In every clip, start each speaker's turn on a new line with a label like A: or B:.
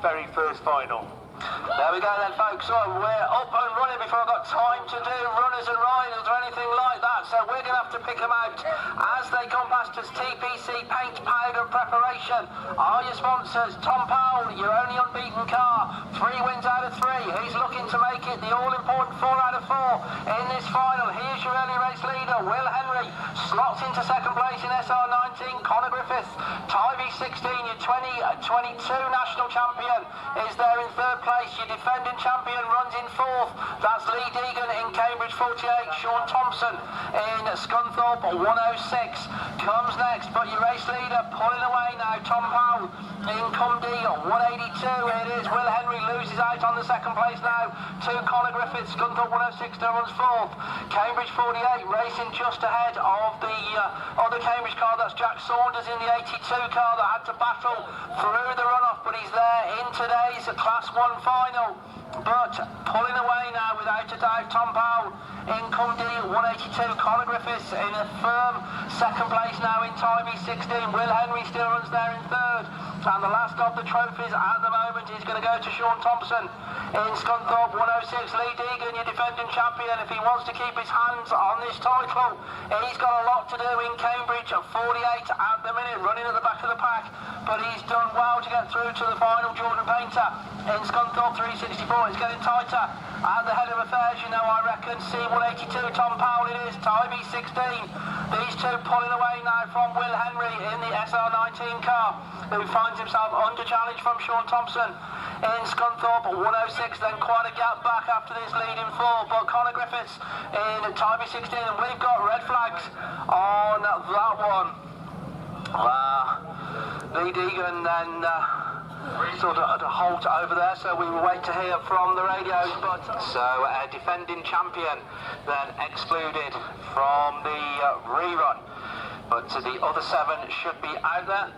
A: very first final.
B: There we go then, folks. So we're up and running before I've got time to do runners and riders or anything like that. So we're going to have to pick them out as they come past us. TPC Paint, Powder, Preparation are your sponsors. Tom Powell, your only unbeaten car. 3 wins out of 3. He's looking to make it the all-important 4 out of 4 in this final. Here's your early race leader, Will Henry. Slots into second place in SR19. Conor Griffith, Tyvee 16, your 2022 national champion, is there in third place. Your defending champion runs in 4th. That's Lee Deegan in Cambridge 48. Sean Thompson in Scunthorpe 106 comes next. But your race leader pulling away now, Tom Powell in Cumdee 182. It is Will Henry loses out on the second place now to Conor Griffith. Scunthorpe 106 still runs 4th. Cambridge 48 racing just ahead of the other Cambridge car. That's Jack Saunders in the 82 car that had to battle through the runoff, but he's there in today's Class 1 final. But pulling away now without a doubt, Tom Powell in Cumdee 182. Conor Griffiths in a firm second place now in Tyvee 16. Will Henry still runs there in 3rd. And the last of the trophies at the moment is going to go to Sean Thompson in Scunthorpe 106. Lee Deegan, your defending champion, if he wants to keep his hands on this title, he's got a lot to do in Cambridge at 48 at the minute, running at the back of the pack. But he's done well to get through to the final. Jordan Painter in Scunthorpe 364. It's getting tighter at the head of affairs, you know, I reckon. C182, Tom Powell it is, Tyvee 16. These two pulling away now from Will Henry in the SR19 car, who finds himself under challenge from Sean Thompson in Scunthorpe 106. Then quite a gap back after this leading 4. But Conor Griffiths in Tyvee 16, and we've got red flags on that one. Lee Deegan then sort of at a halt over there, so we will wait to hear from the radios. But so a defending champion then excluded from the rerun, but the other 7 should be out there.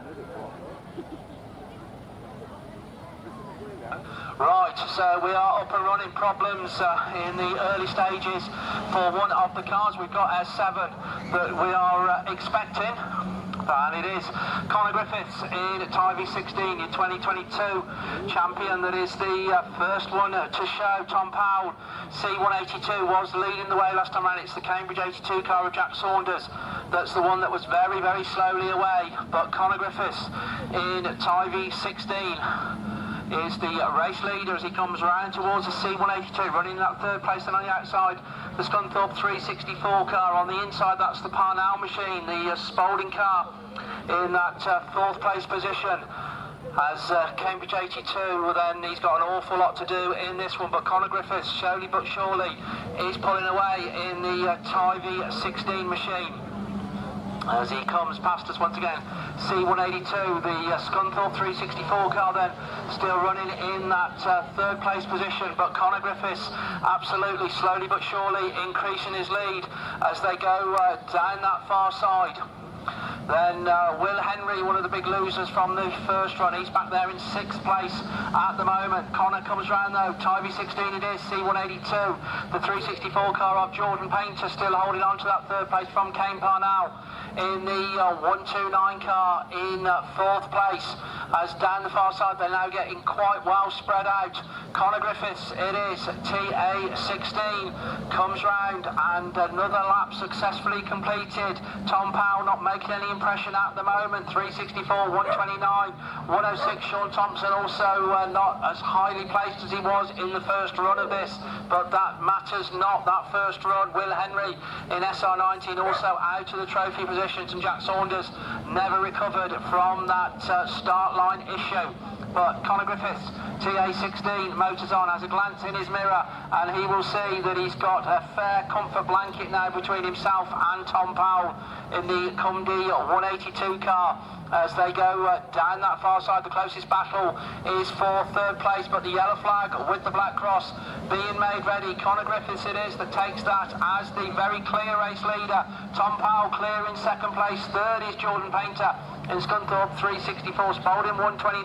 B: Right, so we are up and running. Problems in the early stages for one of the cars. We've got S7 that we are expecting. And it is Conor Griffiths in Tyvee 16, your 2022 champion. That is the first one to show. Tom Powell, C182, was leading the way last time around. It's the Cambridge 82 car of Jack Saunders that's the one that was very, very slowly away. But Conor Griffiths in Tyvee 16 is the race leader as he comes round towards the C182, running that 3rd place. And on the outside, the Scunthorpe 364 car. On the inside, that's the Parnell machine, the Spalding car in that 4th place position. As Cambridge 82, then he's got an awful lot to do in this one. But Conor Griffiths, slowly but surely, is pulling away in the Tyvee 16 machine as he comes past us once again. C182, the Scunthorpe 364 car then still running in that 3rd place position. But Conor Griffiths absolutely slowly but surely increasing his lead as they go down that far side. Then Will Henry, one of the big losers from the first run, he's back there in 6th place at the moment. Conor comes round though, Tyvee 16 it is, C182, the 364 car of Jordan Painter still holding on to that 3rd place from Kane Parnell in the 129 car in 4th place. As down the far side they're now getting quite well spread out. Conor Griffiths it is, TA16 comes round and another lap successfully completed. Tom Powell not making any impression at the moment. 364, 129, 106. Sean Thompson also not as highly placed as he was in the first run of this, but that matters not. That first run, Will Henry in SR19 also out of the trophy positions, and Jack Saunders never recovered from that start line issue. But Conor Griffiths, TA16, motors on, has a glance in his mirror, and he will see that he's got a fair comfort blanket now between himself and Tom Powell in the Cumdee 182 car. As they go down that far side, the closest battle is for 3rd place, but the yellow flag with the black cross being made ready. Conor Griffiths it is that takes that as the very clear race leader Tom Powell clear in second place. Third is Jordan Painter in Scunthorpe 364, Spalding 129.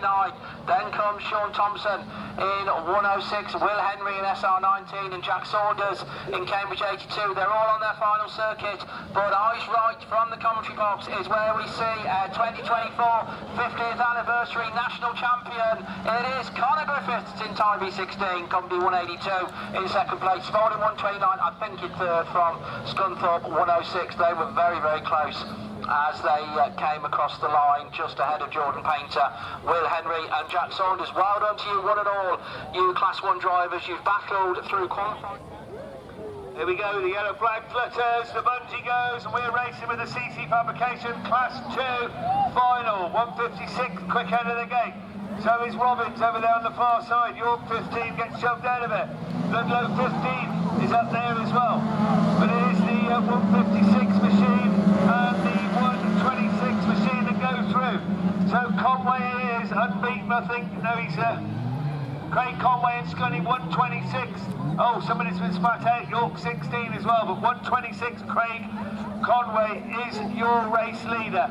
B: Then comes Sean Thompson in 106, Will Henry in SR19, and Jack Saunders in Cambridge 82. They're all on their final circuit, but eyes right from the commentary box is where we see 2024 50th anniversary national champion. It is Conor Griffiths in Time V16, Company 182 in second place, Spalding 129, I think in third from Scunthorpe 106. They were very, very close as they came across the line just ahead of Jordan Painter, Will Henry and Jack Saunders. Well done to you, one and all, you Class 1 drivers. You've battled through qualifying. Here we go, the yellow flag flutters, the bungee goes, and we're racing with the CC Fabrication Class 2 final. 156, quick end of the gate. So is Robbins over there on the far side. York 15 gets shoved out of it. Ludlow 15 is up there as well. But it is the 156 machine and the 126 machine that go through. So Conway is unbeaten, I think. No, he's Craig Conway and Scunny 126. Oh, somebody's been spat out. York 16 as well, but 126 Craig Conway is your race leader.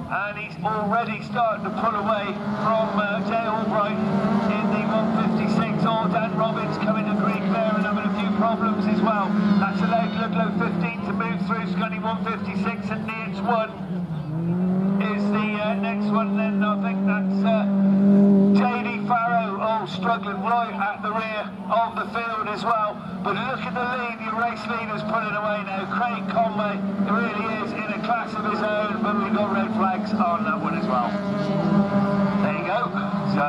B: And he's already starting to pull away from Jay Albright in the 156. Oh, Dan Robbins coming to grief there and having a few problems as well. That's allowed Ludlow 15 to move through. Scunny 156 and Neats 1 is the next one. Then I think that's JD Farrow, oh, struggling right at the rear of the field as well. But look at the lead, your race leader's pulling away now. Craig Conway really is in a class of his own, but we've got red flags on that one as well. There you go. So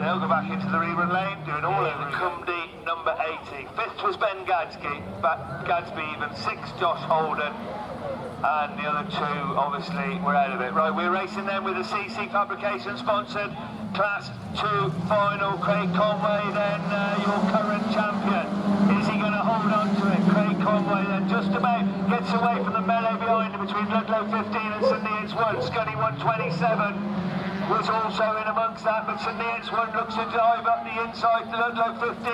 B: they'll go back into the rerun lane, doing all over Cumdy number 80. Fifth was Ben Gadsby even. Sixth Josh Holden. And the other two, obviously, were out of it. Right, we're racing then with the CC Fabrication sponsored Class 2 final. Craig Conway then, your current champion. Is he going to hold on to it? Craig Conway then just about gets away from the melee behind him between Ludlow 15 and St Neots 1. Scunny 127 was also in amongst that, but St Neots 1 looks to dive up the inside to Ludlow 15,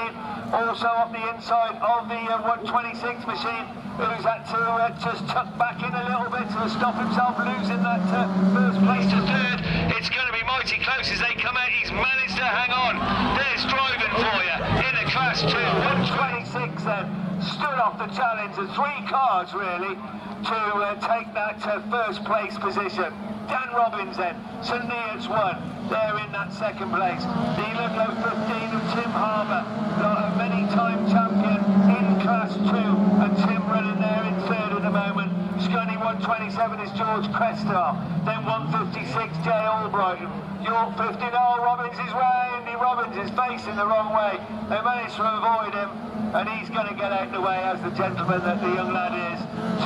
B: also up the inside of the 126 machine, who's had to just tuck back in a little bit to stop himself losing that first place to third. It's going to be mighty close as they come out. He's managed to hang on. There's driving for you in the Class 2. 126 then stood off the challenge of 3 cars really to take that first place position. Dan Robbins then, St Neots 1, there in that second place. The Ludlow 15 of Tim Harbour, a many-time champion in Class 2, and Tim running there in third at the moment. Scunny 127 is George Crestar, then 156 Jay Albright. York 15, oh, Robbins is way, Andy Robbins is facing the wrong way. They managed to avoid him, and he's going to get out of the way as the gentleman that the young lad is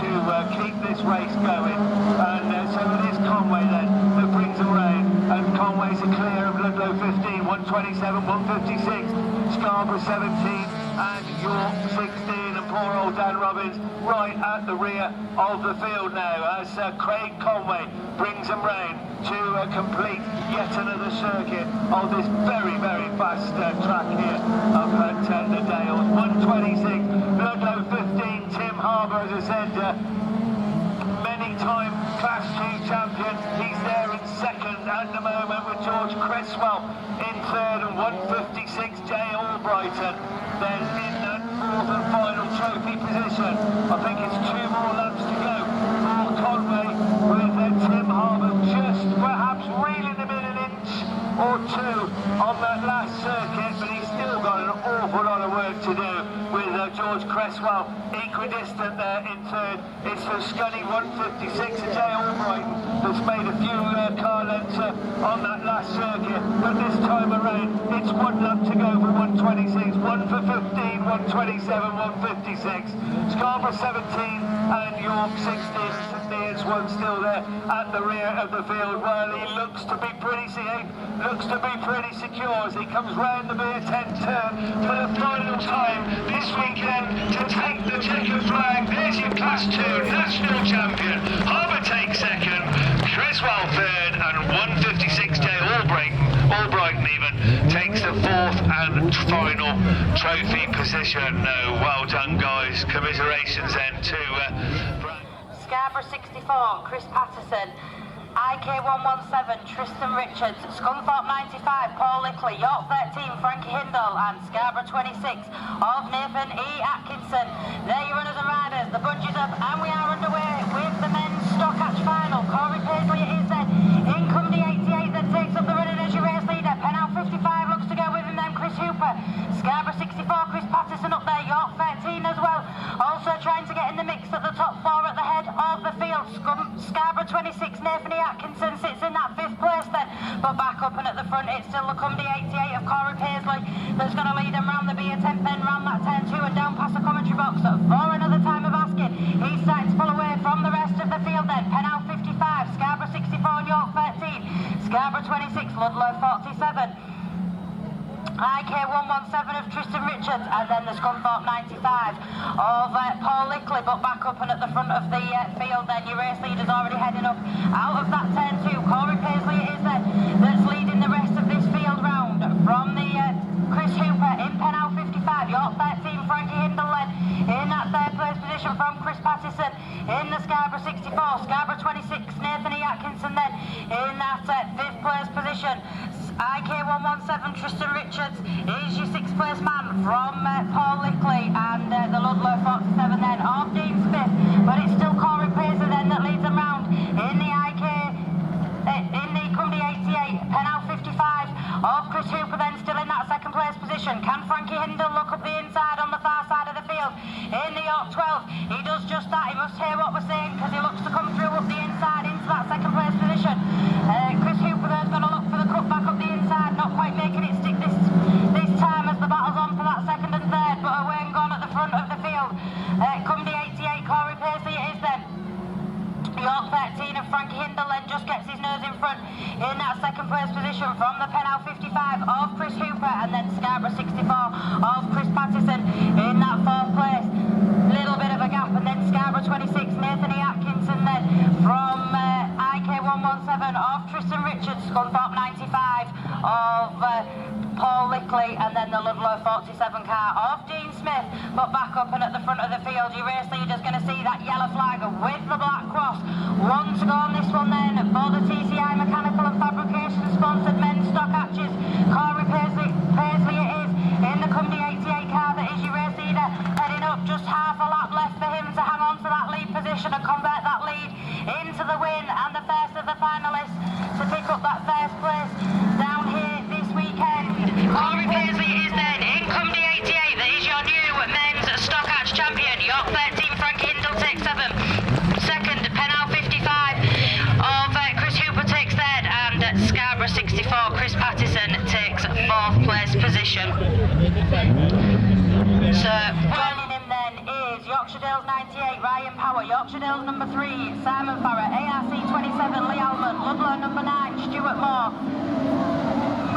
B: to keep this race going. And so it is Conway then that brings him round, and Conway's a clear of Ludlow 15, 127, 156, Scarborough 17 and York 16, and poor old Dan Robbins right at the rear of the field now as Craig Conway brings him round to complete yet another circuit of this very, very fast track here up at the Dales. 126, Ludlow 15, Tim Harbour, as I said, many-time Class 2 champion. He's there in second at the moment with George Cresswell in third and 156 Jay Albrighton. Then in that fourth and final trophy position. I think it's 2 more laps to go for Conway with Tim Harbour just perhaps reeling him in an inch or 2 on that last circuit, but he's still got an awful lot of work to do with George Cresswell equidistant there in third. It's for Scunny 156 and Jay Albright that's made a few car lengths on that last circuit, but this time around it's 1 lap to go for 126, 1 for 15, 127, 156, Scarborough 17 and York 16. St Neots 1 still there at the rear of the field. Well, he looks to be pretty safe, looks to be pretty secure as he comes round the Beer 10 turn for the final time this weekend to take the checkered flag. There's your Class 2 national champion. Harbour takes second, Creswell third, and 156 Jay Albrighton even takes the fourth and final trophy position. No, well done guys, commiserations then to
A: Scarborough 64, Chris Patterson. IK 117, Tristan Richards. Scunthorpe 95, Paul Lickley. York 13, Frankie Hindle. And Scarborough 26 of Nathan E. Atkinson. There you runners and riders, the bunch is up and we are underway with the men's stock catch final. Corey Paisley it is then. Income D88 that takes up the running as your race leader. Penal 55 looks to go with him then, Chris Hooper. Scarborough 64, Chris Patterson up there. York 13 as well. Also trying to get in the mix at the top four at the head of the field. Scarborough 26, Nathan E. Atkinson sits in that 5th place then, but back up and at the front it's still the Cumdy 88 of Corey Paisley that's going to lead him round the BA10 pen, round that turn 2 and down past the commentary box for another time of asking. He's starting to pull away from the rest of the field then. Penal 55, Scarborough 64 and York 13, Scarborough 26, Ludlow 47. IK 117 of Tristan Richards, and then the Scunthorpe 95 of Paul Lickley, but back up and at the front of the field then your race leader's already heading up out of that turn 2. Corey Paisley it is then that's leading the rest of this field round from the Chris Hooper in Penal 55, York 13, Frankie Hindle then in that 3rd place position from Chris Patterson in the Scarborough 64, Scarborough 26, Nathan E. Atkinson then in that 5th place position. IK 117 Tristan Richards is your 6th place man from Paul Lickley, and the Ludlow 47 then of Dean Smith, but it's still Corey Paisley then that leads them round in the in the Cumdy 88, Penal 55 of Chris Hooper then still in that 2nd place position. Can Frankie Hindle look up the inside on the far side of the field in the York 12? He does just that. He must hear what we're saying because he looks to come through up the inside into that 2nd place position. Chris Hooper there's going to look for the cut back up the inside, not quite making it stick this time as the battle's on for that 2nd and 3rd, but away and gone at the front of the field. Cumdy 88, Corey Paisley it is then. York 13 of Frankie Hindle then just gets his nose in front in that 2nd place position from the Penal 55 of Chris Hooper, and then Scarborough 64 of Chris Patterson in that 4th place. Little bit of a gap, and then Scarborough 26, Nathan E. Atkinson then from IK 117 of Tristan Richards, Scunthorpe 95 of Paul Lickley, and then the Ludlow 47 car of Dean Smith, but back up and at the front of the field your race leader's going to see that yellow flag with the black cross. 1 to go on this one then for the TCI Mechanical and Fabrication sponsored men's stock hatches. Corey Paisley it is in the Cumdy 88 car that is your race leader, heading up, just half a lap left for him to hang on to that lead position and convert that lead into the win, and the first of the finalists to pick up that 1st place down here this weekend. Corey Paisley is then in Cumdy 88, that is your new men's stock hatch champion. York 13, Frankie Hindle takes 7th. 2nd, Penal 55 of Chris Hooper takes 3rd, and Scarborough 64, Chris Patterson takes 4th place position. So, joining him then is Yorkshire Dales 98, Ryan Power. Yorkshire Dales number 3, Simon Farrer. ARC 27, Lee Alman. Ludlow number 9, Stuart Moore.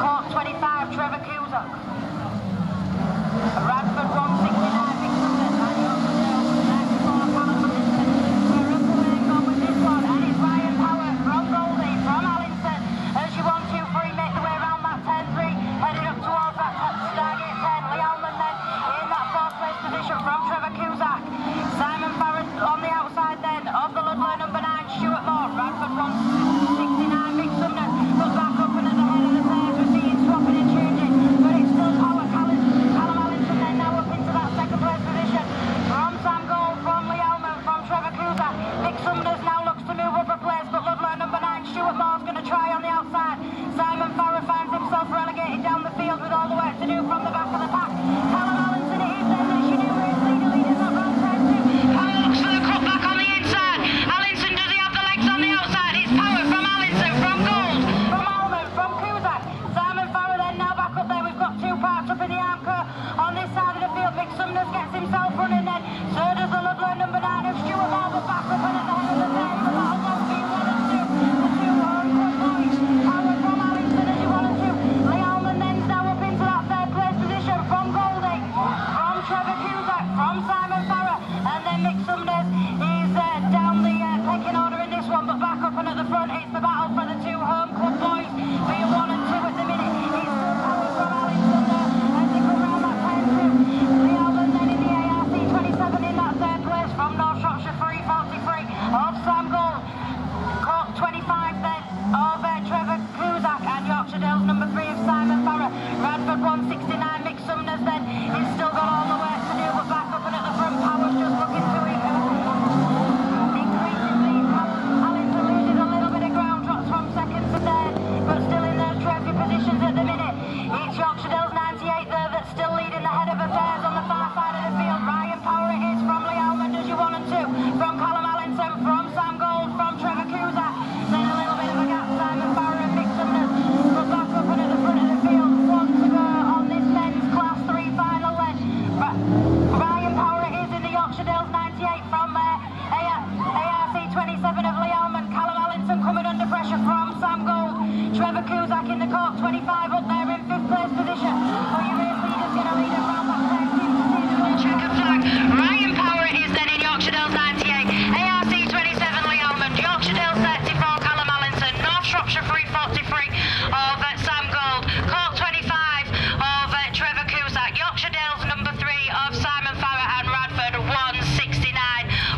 A: Cork 25, Trevor Cusack. Radford 169, Victor Smith. And Yorkshire Dales 94, Callum Hamilton. We're up away and gone with this one, and it's Ryan Power from Goldie, from Allington. As you 1, 2, 3 make the way around that turn 3, heading up towards that Stargate 10. Lee Alman then in that 4th place position from Trevor Cusack. Simon Farrer on the outside then of the Ludlow number 9, Stuart Moore. Radford 169, Big Sumner, but back up and at the head of the turn, we're seeing swapping and changing, but it's still Power. Callum Allington then now 169. Mick Sumner's then, he's still got all the work to do, but back up and at the front, Power's just looking to increasingly. Allison loses a little bit of ground, drops from second to third, but still in those trophy positions at the minute. It's Yorkshire 98 there that's still leading the head of affairs on the far side of the field. Ryan Power it is from Lee Almond, as you want him to, from Callum Allinson, from Sam Gold, from Trevor Cusack. Then a little bit of a gap, Simon Farrer and Mick Sumner, but back up and at the front of the field. One to go on this men's Class 3 final then. Ryan Power it is in the Yorkshire 98 from ARC 27 of Lee Almond. Callum Allinson coming under pressure from Sam Gold. Trevor Cusack in the Cork 25 up there in 5th place position. Are you really just going to lead him round that place? Checker flag. Ryan Power is then in Yorkshire 98. ARC 27 Lee Almond. Yorkshire 34 Callum Allinson. North Shropshire 343 of Sam Gold. Cork 25 of Trevor Cusack. Yorkshire Dales number 3 of Simon Farrer, and Radford 169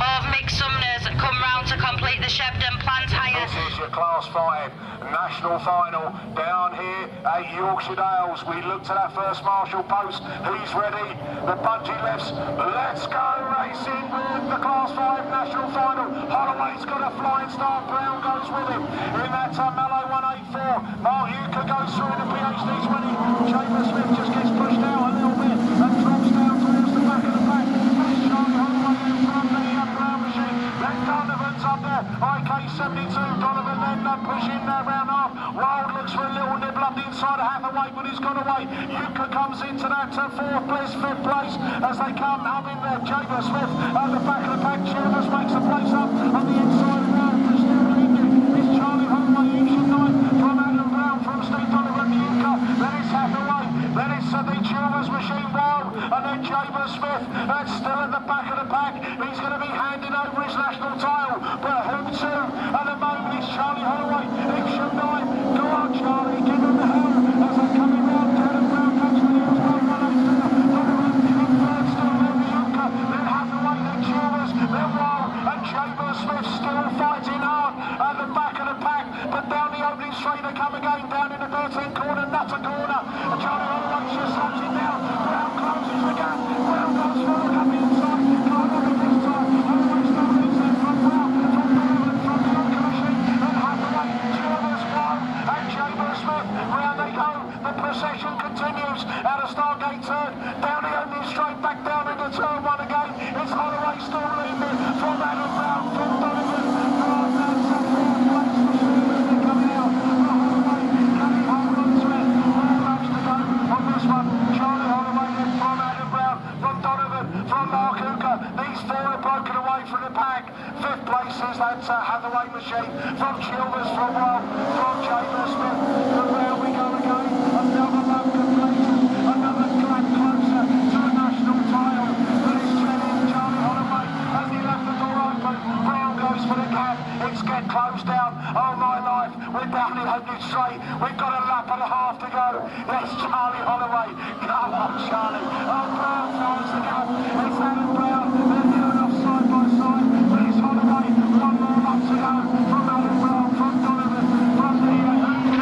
A: of Mick Sumner's come round to complete the Shebden Plant Hire.
C: This is your Class 5 national final down here at Yorkshire Dales. We looked at that first marshal post. He's ready. The bungee lifts. Let's go racing with the Class 5 national final. Holloway's got a flying start. Brown goes with him in that Mallow 184. Mark Yuka goes through the PhD's winning. Chamber Smith just gets pushed out a little bit and drops down towards the back of the pack. There's Charlie Holloway in front of the Brown machine. Then Donovan's up there. IK72. Donovan then pushing round half. Wild looks for a little nibble up the inside of Hathaway, but he's gone away. Yuka comes into that 4th place, 5th place as they come up in there. Chamber Smith at the back of the pack. Childers makes a place up on the inside of round. Still leading. It's Charlie Holloway, Eugene Knight from Adam Brown, from Steve Donovan, Yuka. Then it's Hathaway. Then it's the Childers machine Wild. And then Chamber Smith. That's still at the back of the pack. He's going to be handing over his national title. But who to? At the moment it's Charlie Holloway. Eugene Knight. Go on, Charlie. Give him the hell. As they're coming round. Adam Brown comes to the hills. Donovan in third still. Then Yuka. Then Hathaway. Then Childers. Then Wild. And Chamber Smith still fighting hard at the back of the pack. But down the opening straight they come again. Down in the 13th corner. Nutter corner. And Charlie Holloway just slams it down. Brown closes the gap. Brown goes for the coming inside. Can't have it this time. Holloway still leads there from Brown. From Donovan. From the Yorkshire machine. Then Hathaway. Childers, Wild. And Chamber Smith. Round they go. The procession continues. Out of Stargate turn. Down the opening straight. Back down into turn 1 again. It's Holloway still leading from Adam Brown. From Donovan. From that 4th place machine as they're coming out. Holloway. Can he hold on to it? Well, laps to go on this one. Charlie Holloway then from Adam Brown. From Donovan. From Mark Hooker. These 4 are broken away from the pack. 5th place is that Hathaway machine. From Childers. From Wild. From Chamber Smith. And there we go again. Another lap completed. Another lap closer to the national title. But it's Charlie Holloway as he left the door open. Brown goes for the gap. It's get closed down. Oh my life. We're down the opening straight. We've got a lap and a half to go. There's Charlie Holloway. Come on, Charlie. Oh, Brown throws the gap. It's Adam Brown. They're near enough side by side. But it's Holloway. One more lap to go from Adam Brown, from Donovan, from the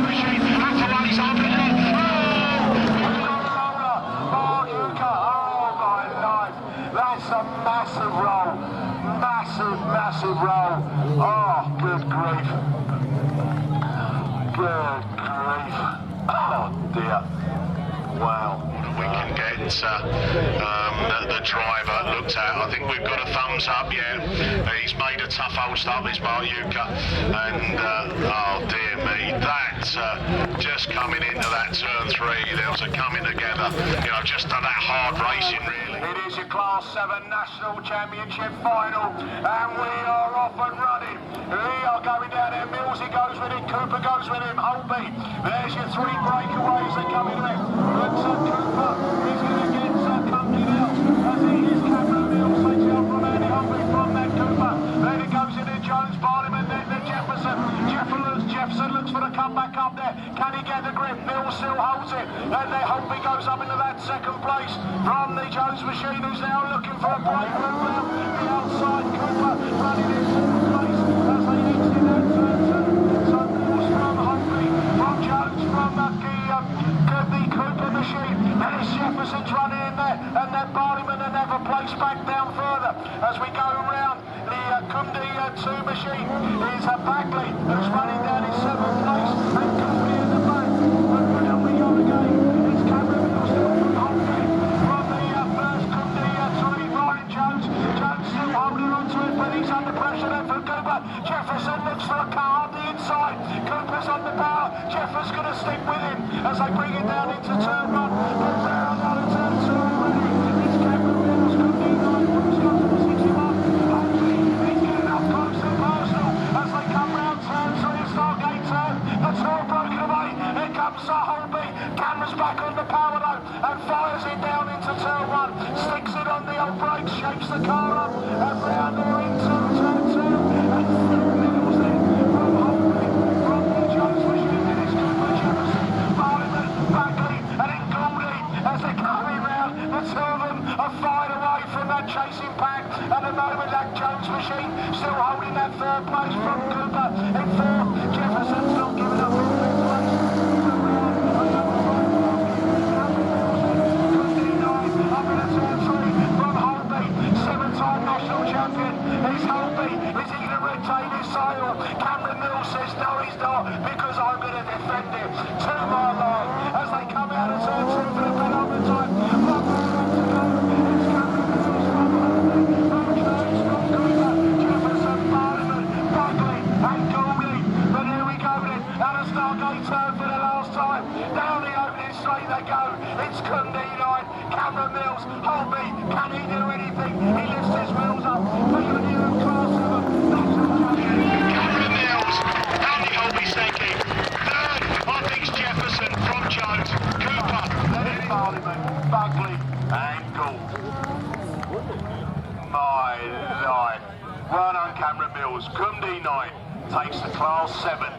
C: machine. Hathaway's on the net. Mark Yuka. Oh my life. That's a massive roll. Massive roll. Oh, good grief. Good grief. Oh dear. Wow.
D: We can get the driver looked at. I think we've got a thumbs up, yeah. He's made a tough old start, this Mark Yuka. And, oh dear me, that just coming into that turn 3, there was a coming together, you know, just that hard racing really.
C: It is your Class 7 National Championship final, and we are off and running. We are going down there. Millsy goes with him, Cooper goes with him, Holby. There's your 3 breakaways that come in there. But Cooper is going to get company now, as he is Cameron Mills takes out from Andy Holby from that Cooper. Then it goes into Jones, Barnum, and then Jefferson. Jefferson looks for the comeback up there. Can he get the grip? Mills still holds it. And then Holby goes up into that 2nd place from the Jones machine, who's now looking for a breakthrough round the outside. Cooper running in 4th place as they exit that turn 2. So Mills from Holby, from Jones, from the Cooper machine. machine. Dennis Jefferson's running in there, and then Barliman and never placed back down further. As we go around, the Cumdy 2 machine is Bagley, who's running down in 7th place, and Cumdy in the back. And round we go again. It's Cameron Mills still from Holgate. From the first Cumdy 3, Ryan Jones. Jones still holding on to it, but he's under pressure there from Cooper. Jefferson looks for a car on the inside. Cooper's on the power. Jefferson's going to stick with him as they bring it down into turn 1. But round out of turn 2 already. It's Cameron Mills, Cumdy 9, Bruce got to 61. Hopefully he's getting up close and personal as they come round turn 3, Stargate turn. The tour broken away. Here comes Holby. Cameron's back on the power though and fires it down into turn 1. Sticks it on the old brakes, shapes the car up and round there into turn 2. And still Mills there from Holby. From the Jones machine, then it's Cooper, Jefferson, Barliman, Bagley, and then Goldie as they're coming round. The two of them are fired away from that chasing pack. At the moment, that Jones machine still holding that 3rd place from Cooper in 4th. Jefferson's not giving up on 5th place. Seven-time national champion. He's Holby. Is he going to retain his title? Cameron Mills says no, he's not, because I'm going to defend him. 2 mile line as they come out of turn 2 for the penultimate time. 1 more lap to go. It's Cameron Mills from Holby. From Jones, from Cooper, Jefferson, Barliman, Bagley, and Goldie. But here we go then. Out of Stargate turn for the last time. Down the opening straight they go. It's Cumdy 9. Cameron Mills, Holby. Can he do anything? He lifts his wheels up. Cameron
D: Mills, Andy Holby second. 3rd, I think it's Jefferson from Jones. Cooper,
C: then it's Barliman, Bagley, and Gould. My life. Well done, Cameron Mills. Cumdy 9 takes the Class 7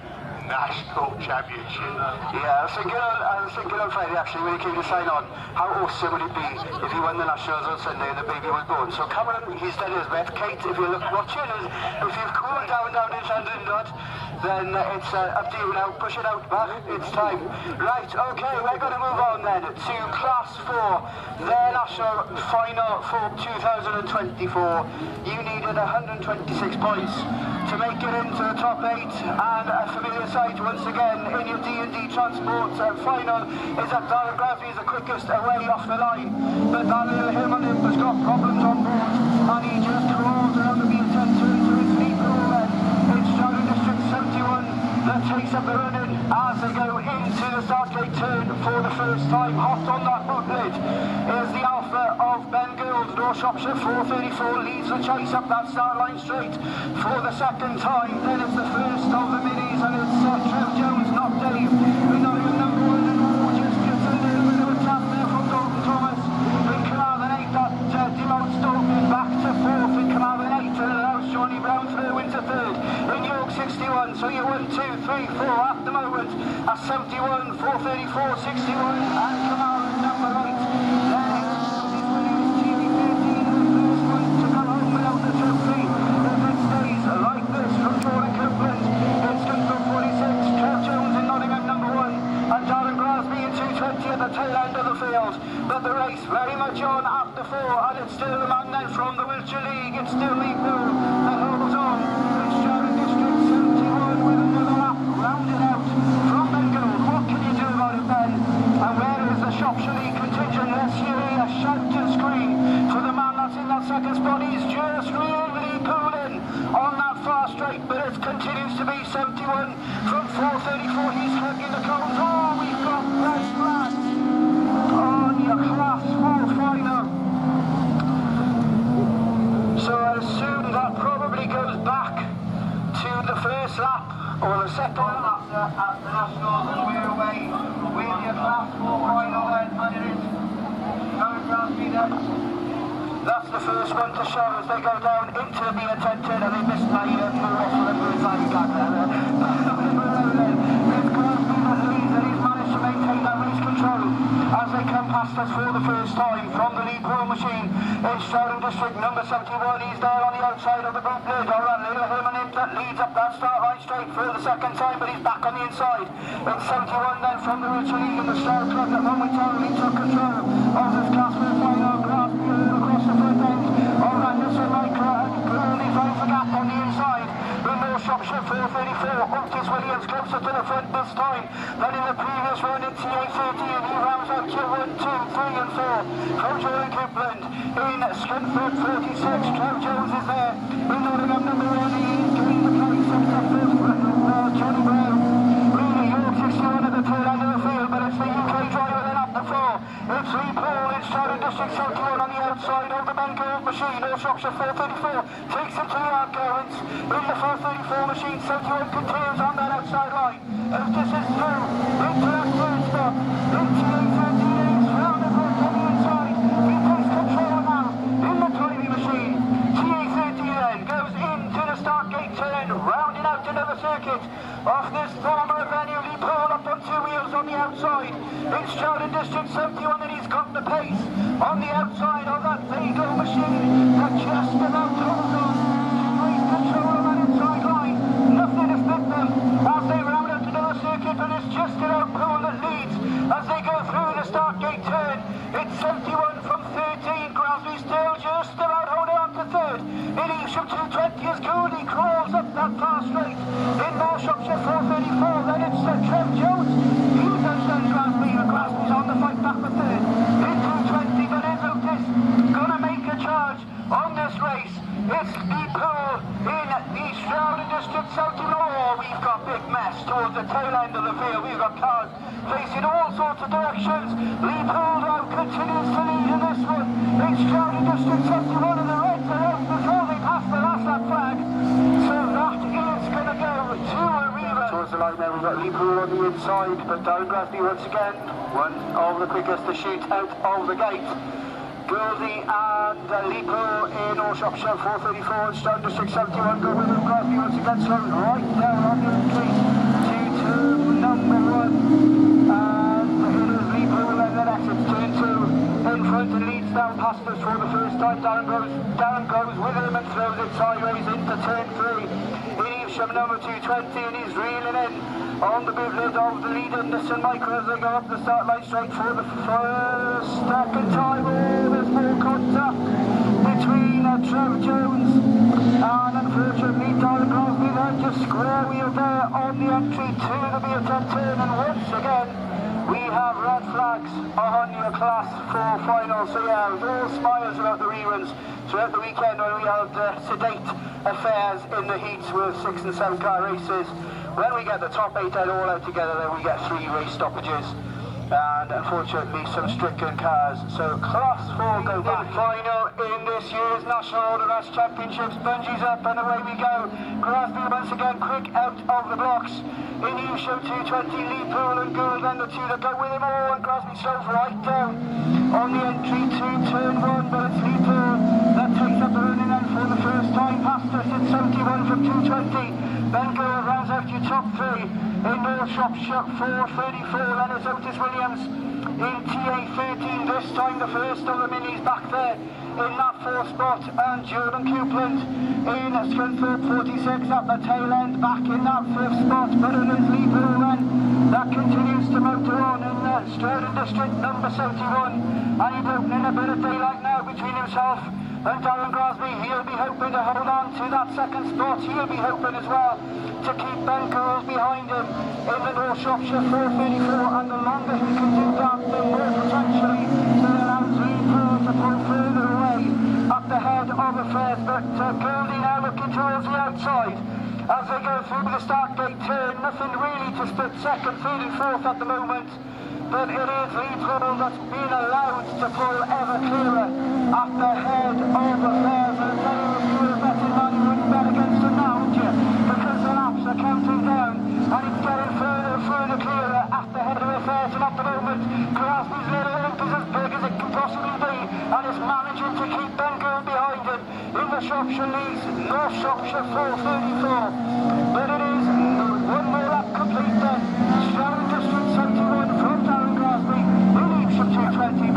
C: National Championship.
E: Yeah, I was thinking on Friday actually when he came to sign on, how awesome would it be if he won the Nationals on Sunday and the baby was born. So Cameron, he's done his best. Kate, if you're watching, if you've cooled down in Llandrindod, then it's up to you now. Push it out back, it's time. Right, okay, we're going to move on then to Class 4, their national final for 2024. You needed 126 points to make it into the top 8, and a familiar sight once again in your D&D Transport final is that Darren Gravely is the quickest away off the line, but that little Himmelip has got problems on board and he just crawls around the B10 into his lead goal then. It's Driving District 71 that takes up the running as they go into the Stargate turn for the first time. Hot on that booklet is the Alpha of Ben Gould. North Shropshire 434 leads the chase up that start line straight for the second time. Then it's the first of the minis and it's Trev Jones, not Dave. We're not even number 1 and all, just gets a little bit of a tap there from Dalton Thomas. In Carnarvon 8 that demotes Dalton back to 4th. In Carnarvon 8 and allows Johnny Brown through into 3rd. In York 61, so you're 1, 2, 3, 4 at the moment. At 71, 434, 61 and Carnarvon number 8. Then it's TV13, the first one to go home without the trophy. If it stays like this from Jordan Copeland, it's going to go 46, Trev Jones in Nottingham number 1, and Darren Glasby in 220 at the tail end of the field. But the race very much on at the 4, and it's still the man then from the Wiltshire League. It's still Lee Poole that holds on. It's Driving District 71 with another lap rounded out from Ben Gould. What can you do about it, Ben? And where is the Shropshire League contingent? Let's hear a shout and scream for the man that's in that second spot. He's just really pulling on that far straight, but it continues to be 71 from 434. He's hugging the cones. Oh, we've got red flag on your Class 4 final. So I assume that probably goes back to the first lap or the second lap at the Nationals, and we're away with your Class 4 final then, and it is Darren Glasby then. That's the first one to show as they go down into the B10 and they missed my more for the first time he got there. It's Glasby that leads, and he's managed to maintain that race control as they come past us for the first time from the lead pool machine. It's Stroud District number 71. He's there on the outside of the group lid. All right, little Herman that leads up that start line straight for the second time, but he's back on the inside. It's 71 then from the Richard League in the Stroud Club that momentarily took control of this class for the final graph across the front end. All right, Mr. Michael and Gurney finds the gap on the inside. The North Shropshire 434. Otis Williams closer to the front this time than in the previous round in TA13, and he rounds out to 1, 2, 3 and 4. Crojo and Coupland in Scunthorpe 46. Trev Jones is there. In Nottingham number 1, he's getting the place of Johnny Brown. Really, York 61 at the tail end of the field, but it's the UK driver then up the floor. It's Lee Paul in Stroud District 71 on the outside of the Benfield machine. North Shropshire 434 takes him to the outgoings. In the 434 machine, 71 continues on that outside line. Otis is through into that third spot. Into TA13, round the front on the inside. He takes control now in the driving machine. TA13 then goes into the start gate turn, rounding out another circuit off this former venue. Lee Paul up on two wheels on the outside. In Stroud District 71, and he's got the pace on the outside of that Vago machine that just about holds on to great control of that inside line. Nothing has bit them as they round out another circuit, and it's just about Paul that leads as they go through the start gate turn. It's 71 from 13. Grasby still just about holding on to third. In Evesham 220 as Goody crawls up that far straight. In North Shropshire 434, then it's Trev Jones. He does then Grasby, and Grasby's on the fight back for third. In 220, but is Otis gonna make a charge on this race? It's Lee Paul in the Stroud District 71. Oh, we've got big mess towards the tail end of the field. We've got cars facing all sorts of directions. Lee Paul now continues to lead in this one. It's Stroud District 71, and the Reds are out before they pass the last lap flag. So that is going to go to a rerun. Towards the line now, we've got Lee Paul on the inside, but Darren Grasby once again, one of the quickest to shoot out of the gate. Goldie and Lee Paul in North Shropshire 434 and Stroud District 71 go with him. Grasby once again slowing right down on the entry to number 1, and it is Lee Paul and then exits turn 2 in front and leads down past us for the first time. Darren goes with him and throws it sideways into turn 3 in Evesham number 220, and he's reeling in on the boot lid of the leader Nissan Micro as they go up the start line straight for the second time. Oh, there's more contact between Trev Jones and unfortunately Darren Grasby there, just square wheel there on the entry to the B10 turn, and once again we have red flags on your class 4 final. So yeah, it was all smiles about the reruns throughout the weekend when we had sedate affairs in the heats with 6 and 7 car races. When we get the top 8 then all out together, then we get 3 race stoppages and unfortunately some stricken cars. So class 4 go back. Final in this year's National Autograss Championships. Bungees up and away we go. Grasby once again quick out of the blocks. In Evesham 220, Lee Poole and Gould and the two that go with him all, and Grasby slows right down on the entry to turn 1, but it's Lee Poole that takes up the running end for the first time past us. It's 71 from 220. Then Gould rounds out your top 3 in North Shropshire 434, then it's Otis Williams in TA13, this time the first of the minis back there in that 4th spot, and Jordan Coupland in Scunthorpe 46 at the tail end back in that 5th spot, but it is Lee Poole then that continues to motor on in Stroud District number 71, and he's opening a bit of daylight now between himself and Darren Grasby. He'll be hoping to hold on to that 2nd spot. He'll be hoping as well to keep Ben Coles behind him in the North Shropshire 434, and the longer he can do that, the more potentially that allows Lee Poole to pull further away at the head of affairs. But Goldie now looking towards the outside as they go through the start gate turn. Nothing really to split 2nd, 3rd and 4th at the moment, but it is Lee Poole that's been allowed to pull ever clearer at the head of affairs. And many of you are betting man, you wouldn't bet against him now, would you? Because the laps are counting down and it's getting further and further clearer at the head of affairs. And at the moment, Grasby's little limp is as big as it can possibly be, and is managing to keep Ben Gould behind him in the Shropshire Leagues, North Shropshire 434. But it is one more lap complete then. Stroud District 71 from Darren Grasby in Evesham 220.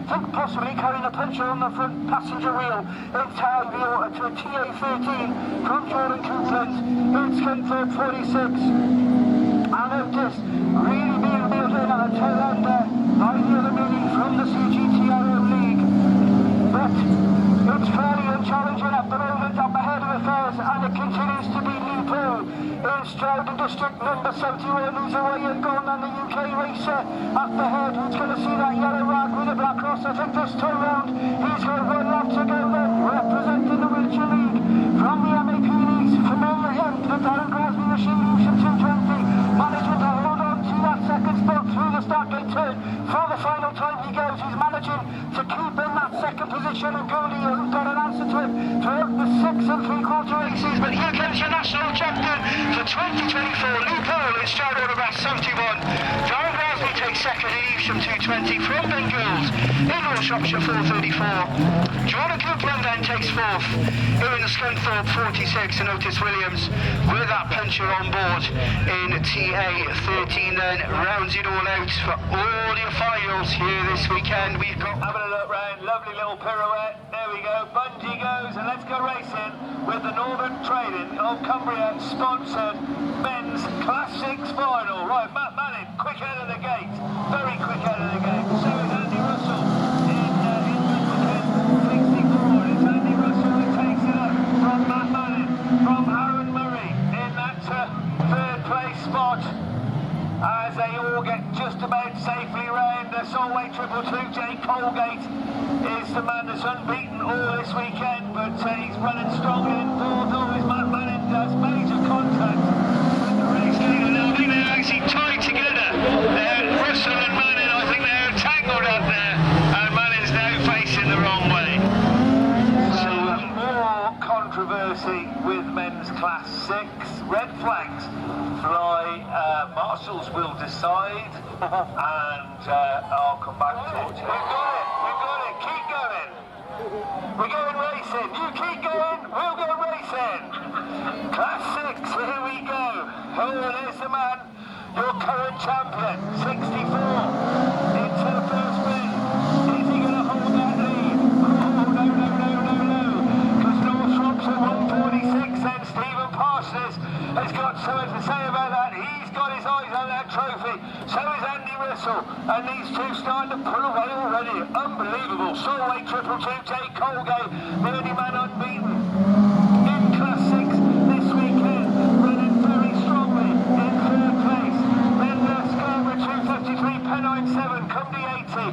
E: think possibly carrying a puncher on the front passenger wheel in time to a TA13 from Jordan Coupland in Scunthorpe 46. I noticed really being wheeled in at the tail end there by the other Mini from the CGTRO League. But it's fairly unchallenging at the moment up ahead of affairs, and it continues to be Newpool in Stroud District number 71, who's away and gone, and the UK racer at the head, who's going to see that yellow rag with a black cross. I think this time round he's got one lap to go then, representing the Wiltshire League from the MAPD's familiar him, the Darren Grasby machine, Ocean 220, managing to hold on to that second spot through the start gate turn. For the final time he goes, he's managing to keep in that second position, and Goldie has got an answer to it throughout the 6 3/4 races. But here comes your national champion for 2024, Newpool in Stroud Autograss 71. Darren Grasby takes second in Evesham 220 from Ben Gills in North Shropshire 434. Jordan Coupland then takes fourth in Scunthorpe 46, and Otis Williams with that puncher on board in TA13 then rounds it all out for all your finals here this weekend. We've got
B: Having a look round, lovely little pirouette, there we go, bungee goes, and let's go racing with the Northern Trading of Cumbria sponsored men's Class 6 final. Right, Matt Manning, quick out of the gate, very quick out of the gate. So is Andy Russell in 64. It's Andy Russell who takes it up from Matt Manning, from Aaron Murray in that third place spot, as they all get just about safely round. The Solway 222, Jay Colgate, is the man that's unbeaten all this weekend, but he's running strongly in fourth. Always Matt Manning does major contact with the race leader. Now I think they're actually tied together. Russell and Manning, I think they're tangled up there, and Manning's now facing the wrong way. So more controversy with men's Class 6. Red flags fly, marshals will decide, and I'll come back to it. We've got it, keep going. We're going racing, you keep going, we'll go racing. Class 6, here we go. Oh, there's the man, your current champion, 64, into the first win. Is he going to hold that lead? Oh, no, because North Shropshire 146, and Stephen Parsons has got something to say about that. He's got his eyes on that trophy. So is Andy Russell, and these two starting to pull away already. Unbelievable. Solway 222, Jay Colgate, the only man unbeaten in Class 6 this weekend, running very strongly in third place. Then Scarborough 253, Pennine 7, Cumby 80,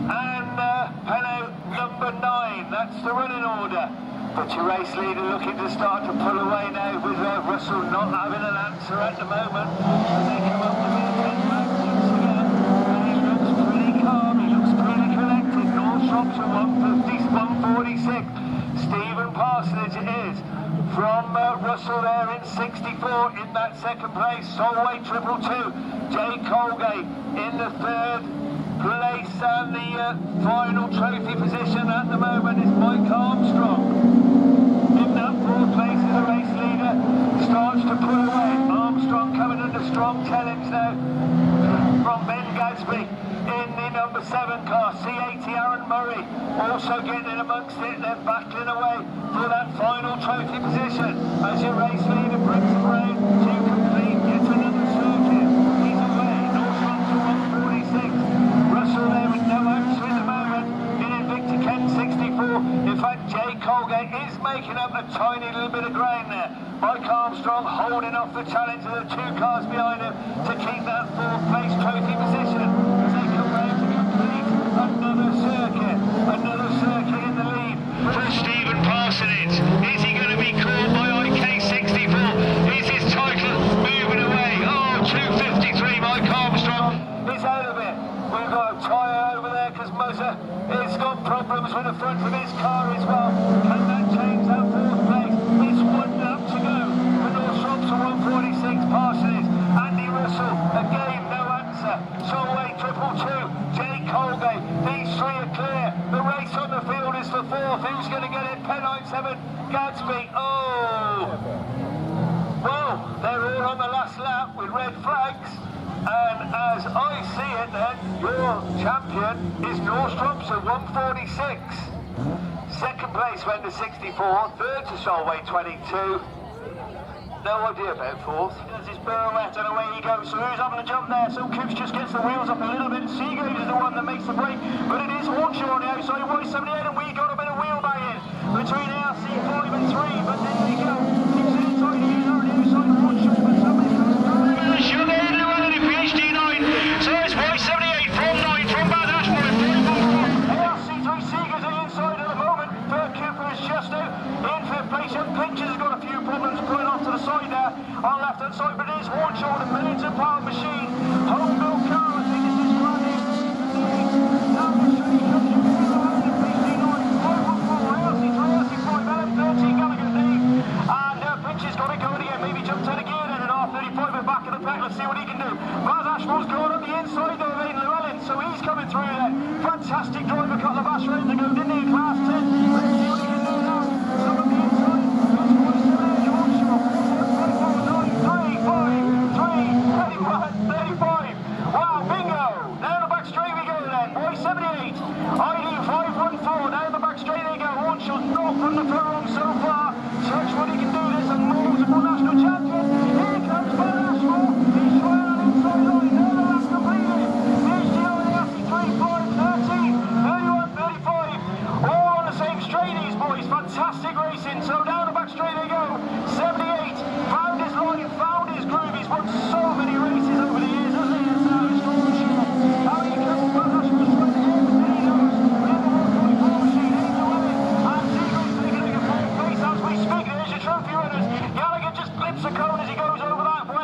B: and Penno number 9. That's the running order. But your race leader looking to start to pull away now, with Russell not having an answer at the moment. As they come up to the 10 back once again. And he looks pretty calm, he looks pretty collected. North Shropshire 146. Stephen Parsonage it is. From Russell there in 64 in that second place. Solway 222. Jay Colgate in the third place, and the final trophy position at the moment is Mike Armstrong. In that fourth place as a race leader, starts to pull away. Armstrong coming under strong challenge now from Ben Gadsby in the number 7 car. C80 Aaron Murray also getting in amongst it. They're battling away for that final trophy position as your race leader brings it round to complete yet another circuit. He's away. North Shropshire 146. Russell there with no answer in the moment in Invicta Kent 64. In fact, Jay Colgate is making up a tiny little bit of ground there. Mike Armstrong holding off the challenge of the two cars behind him to keep that fourth place trophy position as they come round to complete another circuit in the lead for Stephen Parsonage. Is he going to be caught by IK64? Is his title moving away? Oh, 253, Mike Armstrong is out of it. We've got a tyre over there because Muzzer has got problems with the front of his car as well. Can that change that fourth place? It's 1 lap to go for North Shropshire 146 Parsonage. Andy Russell, again, no answer. Solway 222, Jay Colgate, these three are clear. The race on the field is for fourth. Who's going to get it? Pennine 7, Gadsby. Oh! Well, they're all on the last lap with red flags.
C: And as I see it then, your champion is Nordstrom's at 146. Second place went to 64, third to Solway 22. No idea about fourth.
E: He does his pirouette and away he goes. So who's having a jump there? So Coops just gets the wheels up a little bit. Seagrave is the one that makes the break. But it is Hornshaw on the outside. Y78 and we got a bit of wheel banging between RC5 and 3. But then they go. Keeps it inside. He is on the outside. Hornshaw. But somebody's going to
F: Sugar in Llewellyn in PhD 9. So it's Y78 from 9 from Bathurst.
E: RC3 Seagers are inside at the moment. Bert Cooper is just out in fifth place. And Pinches has got a few problems pulling off to the side there on left hand side. But it is Hornshaw, the millions of pound machine. Home built car. I think this is Granny. Now the street comes in Llewellyn in PhD 9. 514. RC3, RC5, LM13 Gallagher Dave. And Pinches got it going again. Maybe jumped out of gear then in R35 at the back of the pack. Let's see what he can do. Baz Ashmore's going on the inside though in Llewellyn. So he's coming through then. Fantastic drive a couple of Ash rounds ago, didn't he? Class 10. Let's see what he can do now. So on the inside. That's Hornshaw. Hornshaw. 35. Wow, bingo. Down the back straight we go then. Y78. ID 514. Down the back straight they go. Hornshaw's not from the furlong so far. Search what he can do. There's a multiple national champion. Here comes Baz Ashmore. He's trying on the inside line. Now the last completed. Here's Gio in the RC3, 5, 13, 31, 35. All on the same straight, these boys. Fantastic racing. So down the back straight they go. 78. Found his line, found his groove. He's won so many races over the years, hasn't he? It's Hornshaw. How he comes Baz Ashmore's trying to hit with he knows. In the 144 machine, in Llewellyn. And Seagrave's taking a fourth place as we speak. There's your trophy winners. Gallagher just clips the cone as he goes over that. But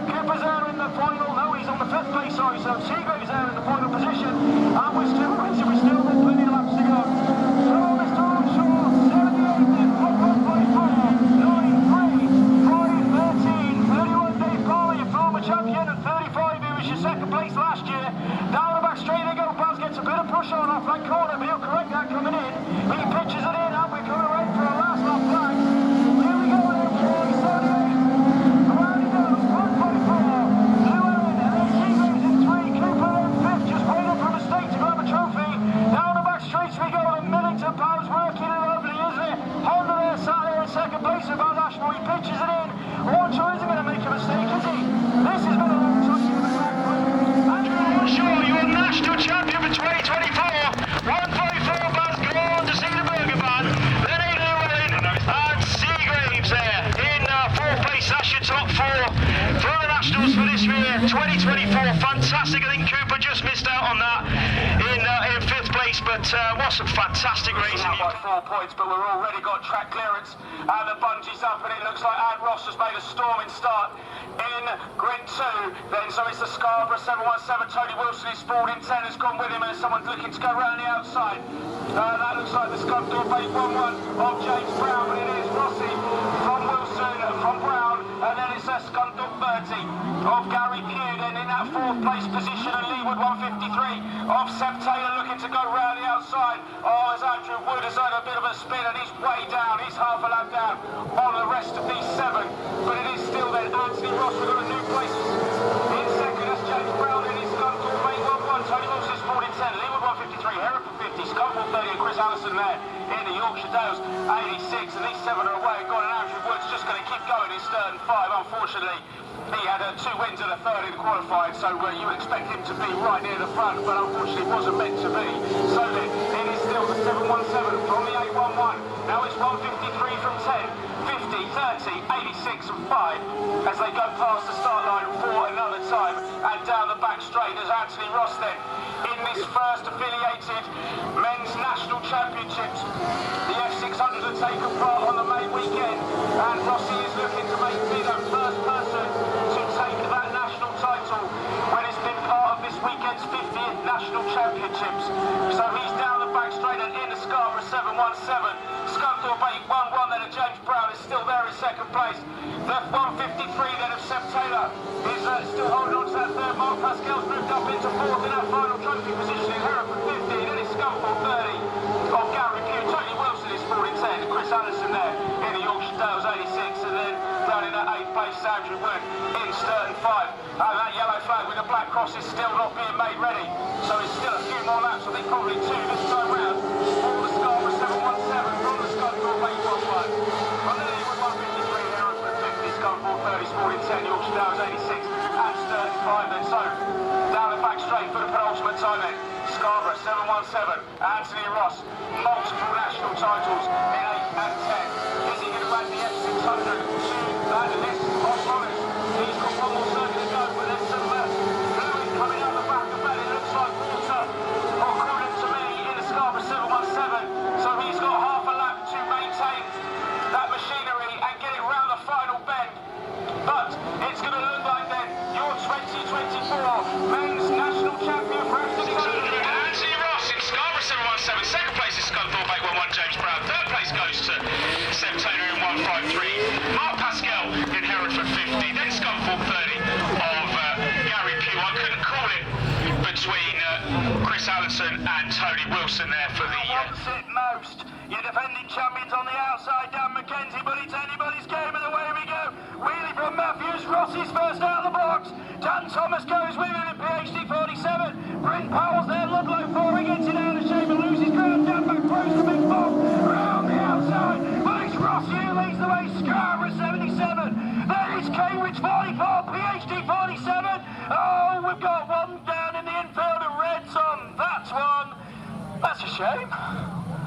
E: Cooper's there in the final. No, he's on the fifth place, sorry. So Seagrave's there in the final position. And we're still racing. We've still got plenty of laps to go. So Mr. Hornshaw, 78 then, 1.54, 9, 3, 5, 13, 31 Dave Parley, your former champion, and 35 who was your second place last year. Down the back straight they go. Baz gets a bit of push on off that corner, but he'll correct that coming in. He pitches it in, and we're coming right for a last lap flag. Here we go then, 78. Around he goes, 144. Llewellyn, and then Seagrave's in 3. Cooper in 5th, just waiting for a mistake to grab a trophy. Down the back streets we go, and Millington Power's working it lovely, isn't it? Honda there, sat there in second place with Baz Ashmore. He pitches it in. Hornshaw isn't going to make a mistake, is he? This has been a long time for the track.
F: Hornshaw, you're national champion for 2024. 154 Baz gone to see the Burger Band. Then in Llewellyn and Seagraves there in fourth place. That's your top 4 for the Nationals for this year 2024. Fantastic. I think Cooper just missed out on that in fifth place, but what some fantastic racing.
B: By 4 points, but we've already got track clearance and the bungee's up, and it looks like Ad Ross has made a storming start in grid 2. Then so it's the Scarborough 717. Tony Wilson, his Spalding 10 has gone with him, and someone's looking to go round the outside. That looks like the Scunthorpe 811 of James Brown, but it is Rossi from Wilson, from Brown, and then it's a Scunthorpe 30 of Gary Pugh. Then in that 4th place position, and Leewood 153 of Seb Taylor looking to go round the outside. Oh, as Andrew Wood has had a bit of a spin, and he's way down. He's half a lap down on the rest of these 7, but it is still then Anthony Ross with a new place in second. That's James Brown in his Scunthorpe 811. Tony Wilson's 40 10, Leewood 153, Hereford 50, Scunthorpe 30, and Chris Allison there in the Yorkshire Dales 86. And these 7 are away. God, and Andrew Wood's just going to keep going in Stern 5. Unfortunately, he had 2 wins in the 3rd in qualifying, so you would expect him to be right near the front, but unfortunately wasn't meant to be. So then, it is still the 717 from the 811. Now it's 153 from 10, 50, 30, 86 and 5 as they go past the start line for another time. And down the back straight there's Anthony Ross then in this first affiliated Men's National Championships. The F600 have taken part on the May weekend, and Rossi is looking to be the first person to take that national title when it's been part of this weekend's 50th National Championships. So he's down the back straight and in the Scarborough 717. Scunthorpe 811 then, and James Brown is still there in second place. The 153 then of Seb Taylor is still holding on to that 3rd. Mark Pascal's moved up into 4th in that final trophy position in Hereford 50. Then it's Scunthorpe 30 of Gary Pugh. Tony Wilson is 40 10. Chris Allison there in the Yorkshire Dales 86. And then down in that 8th place, Andrew Wood in Sturton 5. And that yellow flag with the black cross is still not being made ready. So it's still a few more laps, I think probably 2 this time round, for the Scarborough 717 from the Scunthorpe 811. From the Leeward 153 here on the 50, Scunthorpe 30, Sporting 10, Yorkshire Downs 86, and Sturton 5 then. So down the back straight for the penultimate time then. Scarborough 717, Anthony Ross, multiple national titles in 8 and 10. Is he going to run the F600 to that list of runners? He's got one more circuit to go, but there's some fluid coming out the back of that. It looks like water, according to me, in the Scarborough 717. So he's got half a lap to maintain that machinery and get it round the final bend. But it's going to look like then your 2024 Men's National Champion for
F: Anthony Ross in Scarborough 717. Second place is Scunthorpe 811, James Brown. Third place goes to Seb Taylor in 153. Mark Pascal in Hereford 50. Then Scunthorpe 30 of Gary Pugh. I couldn't call it between Chris Allison and Tony Wilson there for the...
E: Wants it most. Your defending champions on the outside, Dan McKenzie, but it's anybody's game, and away we go. Wheelie from Matthews, Rossi's first out of the box. Dan Thomas goes with him in PhD 47. Bryn Powell's there, Ludlow 4, he gets it out of shape and loses ground. Dan back throws the big ball round the outside, but it's Rossi who leads the way. Scarborough 77. There is Cambridge 44, PhD 47. Oh, we've got one down in the infield and Red's on that one. That's a shame.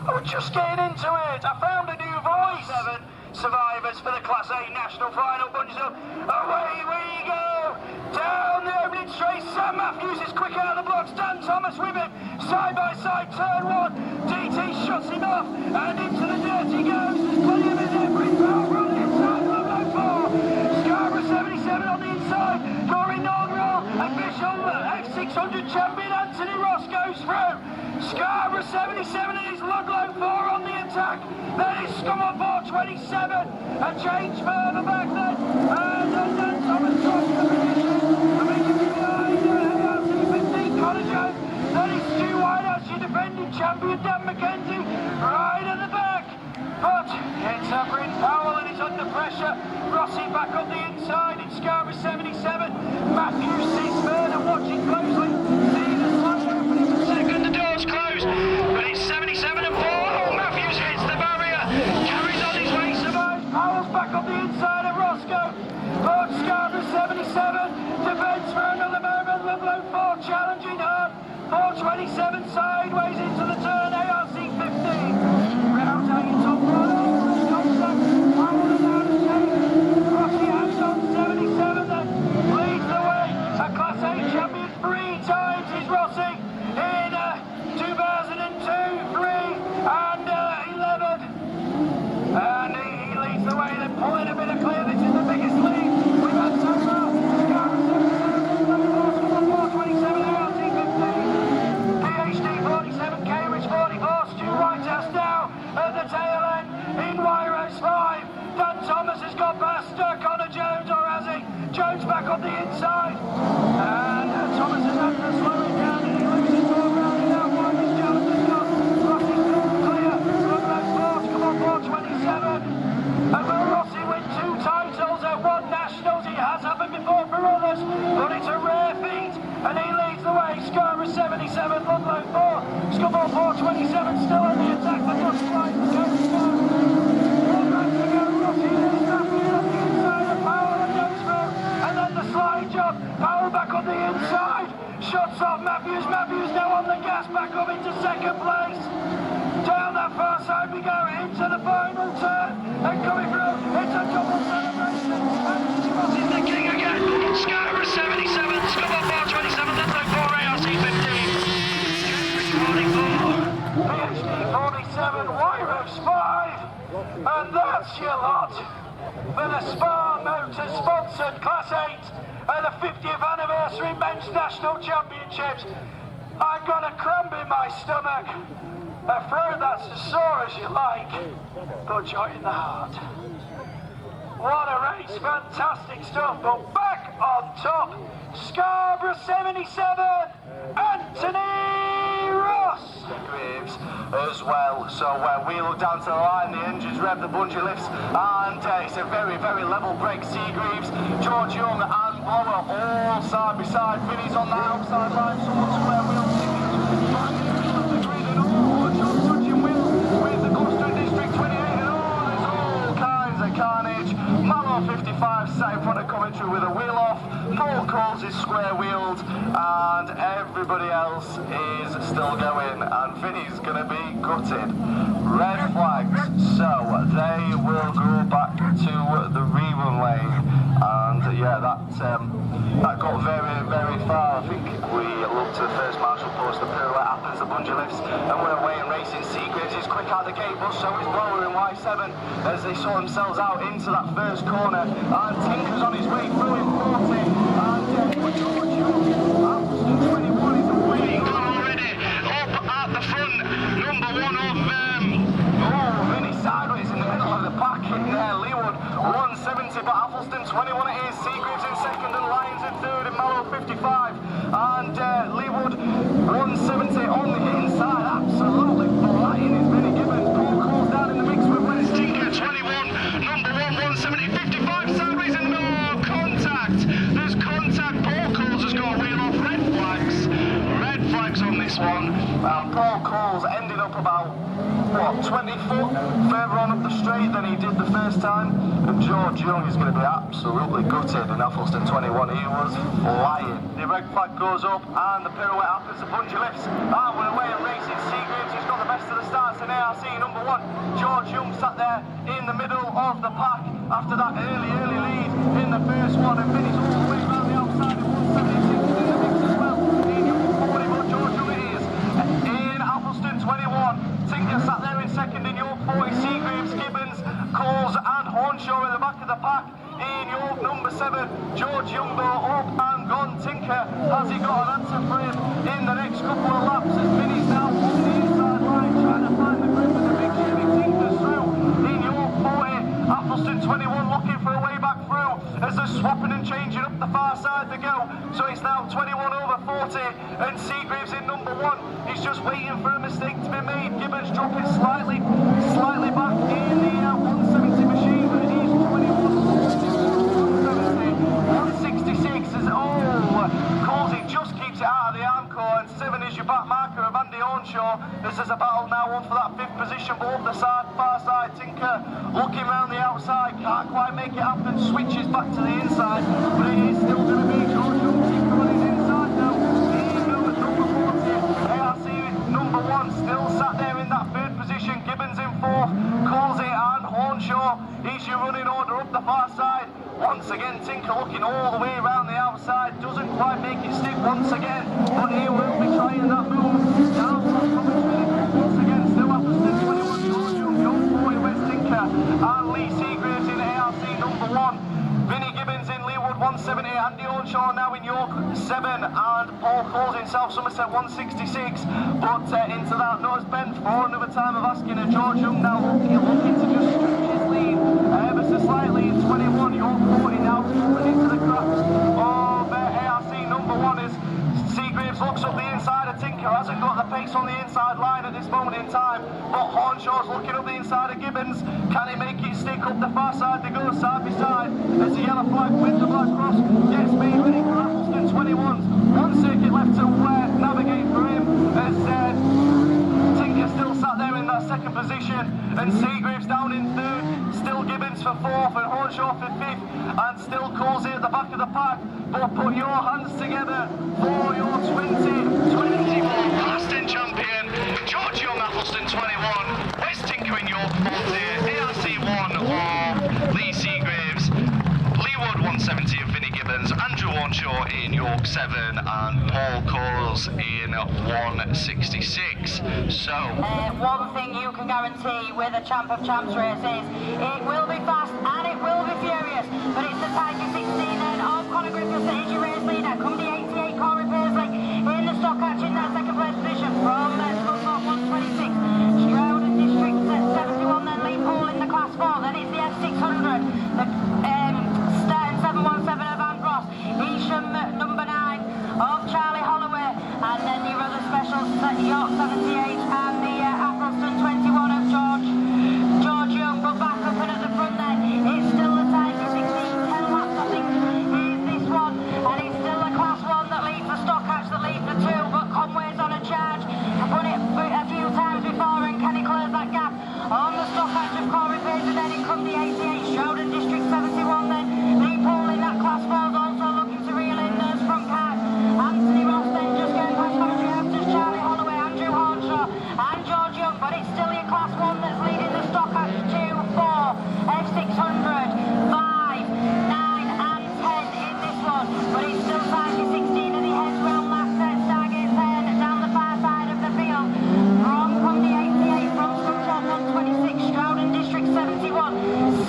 E: I was just getting into it. I found a new voice. 7 survivors for the Class A National Final. Bunches up. Away we go. Down the opening straight. Sam Matthews is quick out of the blocks. Dan Thomas with him. Side by side. Turn 1. DT shuts him off. And into the dirt he goes. There's plenty of it there. Bryn Powell on the inside. Ludlow 4. Scarborough 77 on the inside. Corey Norgrel. And Bishop F600 champion Anthony Ross goes through. Scarborough 77 is Ludlow 4 on the attack. Then is Scunthorpe 27. A change further back then. And then Thomas drops the position. Immediately behind ARC 15 Connor Jones. Then it's Stu Whitehouse, your defending champion Dan McKenzie. Right at the back. But it's Bryn Powell and he's under pressure. Rossi back on the inside. It's Scarborough 77. Matthews sees third and watching closely. Sees the slide opening for second. The door's closed. But it's 77 and 4. Oh, Matthews hits the barrier. Carries on his way, survives. Powell's back on the inside of Roscoe. But Scarborough 77 defends for another moment. Ludlow 4 challenging hard. 427 sideways into the turn. ARC 15. Rounds out your top one. Contact. Powell is out of shape. Rossi hands on 77 then. Leads the way. A Class A champion 3 times is Rossi. In 2002, 3 and 11. And he leads the way. They're pulling a bit of clear. This is the biggest lead we've had so far. Scarborough 77, 427, ARC 15. PhD 47, Cambridge 44. Stu Whitehouse now at the tail end in Wyros 5. Dan Thomas has got past Connor Jones, or has he? Jones back on the inside. And Thomas has had to slow it down and he loses more ground in that one. This Jones has got Rossi's clear. Ludlow 4 to come on 427. And will Rossi win 2 titles at 1 Nationals? It has happened before for others, but it's a rare feat. And he leads the way. Scarborough 77, Ludlow 4. Scunthorpe 427 still on the attack. The dust flies the coast down. One round to go. Rossi is Matthews on the inside of Powell and goes through. And then the slide job. Powell back on the inside. Shuts off Matthews. Matthews now on the gas. Back up into second place. Down that far side we go into the final turn. And coming through. It's a double celebration. And Rossi's the king again. Scarborough 77. Scunthorpe 427. Ludlow 4 ARC 15. Cambridge 44. PhD 47. Wyros 5. And that's your lot for the Spa Motors sponsored Class 8 and the 50th anniversary Men's National Championships. I've got a cramp in my stomach. A throat that's as sore as you like, but joy in the heart. What a race, fantastic stuff, but back on top, Scarborough 77, Anthony Ross. Graves as well. So we look down to the line, the engines rev, the bungee lifts, and it's a very, very level break. Seagreaves, George Young and Blower all side by side. Vinny's on the outside line, someone square wheel. With the Gloucester District 28 and there's all kinds of carnage. Mallow 55 sat in front of commentary with a wheel off. Paul Coles is square wheeled and everybody else is still going, and Vinny's going to be gutted. Red flags, so they will go back to the rerun lane, and yeah, that got very, very far. I think we looked to the first marshal post, the pirouette happens, the bungee lifts, and we're away and racing. Seagreaves is quick out the gate, but so is Blower in Y7 as they saw themselves out into that first corner, and Tinker's on his way through in 40, and George Young, Alston 21 is away.
F: Already up at the front, number one of
E: Vinny sideways in the middle of the pack in there. Leewood 170, but Athelston 21 it is. Seagreaves in second and Lyons in third, and Mallow 55, and Leewood 170 on the inside. Absolutely flying is Vinny Gibbons. Paul Coles down in the mix with West.
F: Tinker 21, number one 170, 55 sideways, and no contact. There's contact. Paul Coles has got a wheel off. Red flags on this one.
E: Paul Coles ended up about 20 foot further on up the straight than he did the first time, and George Young is going to be absolutely gutted in Athelston 21. He was flying. The red flag goes up and the pirouette happens, the bungee lifts, and we're away and racing. Seagreaves has got the best of the starts in ARC number one. George Young sat there in the middle of the pack after that early lead in the first one, and Vinny's all the way around the outside at 176 in the mix as well. In York 40, but George Young it is in Athelston 21. Tinker sat there in second in York 40, Seagreaves, Gibbons, Coles and Hornshaw at the back of the pack in York number 7. George Young though up and gone. Tinker, has he got an answer for him in the next couple of laps as Vinny's now on the inside line trying to find the grip of the big Chevy. Tinker's through in York 40, Athelston 21 looking for a way back through as they're swapping and changing up the far side to go. So it's now 21 over 40 and Seagreaves in number 1. He's just waiting for a mistake to be made. Gibbons dropping slightly back in the 170 machine, but it is 166 as Colsey just keeps it out of the Armcore, and 7 is your back marker of Andy Hornshaw. This is a battle now on for that 5th position, but up the far side, Tinker looking round the outside, can't quite make it happen, switches back to the inside, but it is still going to be George Young. Tinker on his inside now. ARC number 1 still sat there in that 3rd position. Gibbons in 4th, Colsey and Hornshaw is your running order up the far side. Once again Tinker looking all the way around the outside, doesn't quite make it stick once again, but he will be trying that move. Down once again, still Athelston 21, George Young, John Boy, West Tinker and Lee Seagreaves in ARC number 1. Vinny Gibbons in Leewood 170, Andy Hornshaw now in York 7, and Paul Coles in South Somerset 166. But into that nose bend for another time of asking, and George Young now looking to just stretch his lead ever so slightly in 21. York 40 now falling into the cracks of ARC number 1 as Seagreaves looks up the inside of Tinker, hasn't got the pace on the inside line at this moment in time, but Hornshaw's looking up the inside of Gibbons. Can he make it stick up the far side to go side by side as the yellow flag with the black cross gets made ready for Athelston 21's. One circuit left to navigate for him as Tinker still sat there in that 2nd position, and Seagreaves down in 3rd, still Gibbons for 4th and Hornshaw for 5th, and still Colsey at the back of the pack. But put your hands together for your 2024
F: Boston champion, George Young, Athelston 21, West Tinker in York 40, ARC 1 or Lee Seagreaves, Leewood 170 of Vinny Gibbons, Andrew Hornshaw in York 7 and Paul Coles in 166. So
A: one thing you can guarantee with a Champ of Champs race is it will be fast and it will be furious, but it's the Tiger 16 and of Conor Griffiths that is your race leader. Come the 88 Corey Paisley in the stock catch in that 2nd place position from Scunthorpe 126. Stroud and District 71, then Lee Poole in the class 4, then it's the F600, the starting 717 of Van Ross, Isham number 9 of Charlie Holloway, and then your other specials York 78 and the Athelston 21 of George Young, but back up and at the front there, it's still the time for 16, 10 laps I think is this one, and it's still a class 1 that leads the stock hatch that leads the 2, but Conway's on a charge. I've won it a few times before and can he close that gap on the stock hatch of Corey Page, and then in come the 88 Shroud District 71 then. Lee Paul in that class 4 is also looking to reel in those front cars. Anthony Ross then just going past commentary after Charlie Holloway, Andrew Hornshaw and George Young, but it's still your class 1 that's leading the stock hatch 2, 4, F600, 5, 9 and 10 in this one, but it's still time for 16 of the heads round lap Stargate 10 down the far side of the field. From the 88 from Scunthorpe 126, Stroud District 71,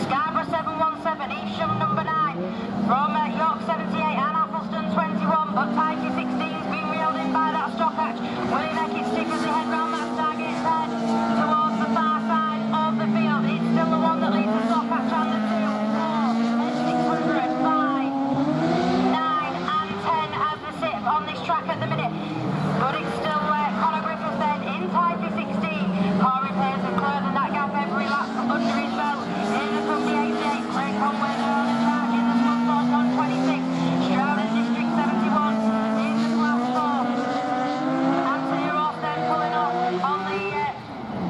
A: Scarborough 717, Evesham number 9, from York 78 and Athelston 21, but time for 16's been reeled in by that stock hatch. Willie Neckett stiff as they head round that Stargate 10 towards the far side of the field. It's still the one that leads the stock hatch on the 2, 4, 600, 5, 9 and 10 as they sit on this track at the minute. But it's still Conor Griffiths then in time for 16. Corey Payne and closing that gap every lap under his belt. In from the 88, Craig Conway there on a charge in the Scunthorpe 126. Stroud District 71 in the class 4. Anthony Ross then pulling up on the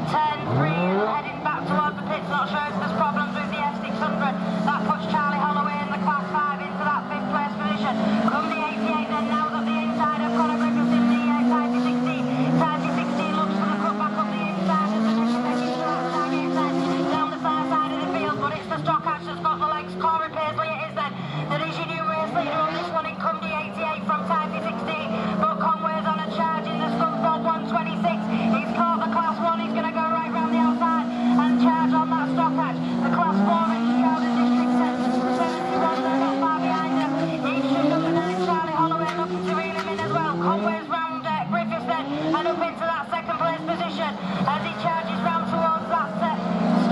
A: 10-3 and heading back towards the pits. Not sure if there's problems with the F600. That puts Charlie Holloway in the class 5 into that 5th place position. Come the 88 then, now that the inside of Conor Griffiths in the time for 16. Time for 16 looks for the cut back up the inside as the second Stargate 10 down the far side of the field, but it's the stock hatch that's got the legs. Corey Paisley it is then, that is your new race leader on this one in come the 88 from time for 16, but Conway's on a charge in the Scunthorpe 126. He's caught the class 1, he's going to go right round the outside and charge on that stock hatch. The class 4 in Stroud District 71, they're not far behind them. Evesham number 9, Charlie Holloway looking to reel him in as well. Conway's round Griffiths then, and up into that 2nd place position as he charges round towards that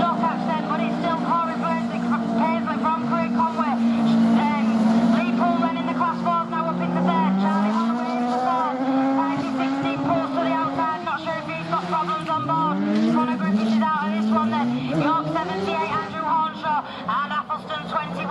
A: stock hatch then, but it's still Corey Paisley from Craig Conway. Lee Poole then in the class 4s now up into 3rd. Charlie Holloway into 3rd. 16 pulls to the outside, not sure if he's got problems on board. Conor Griffiths is out of this one then. York 78, Andrew Hornshaw and Athelston 21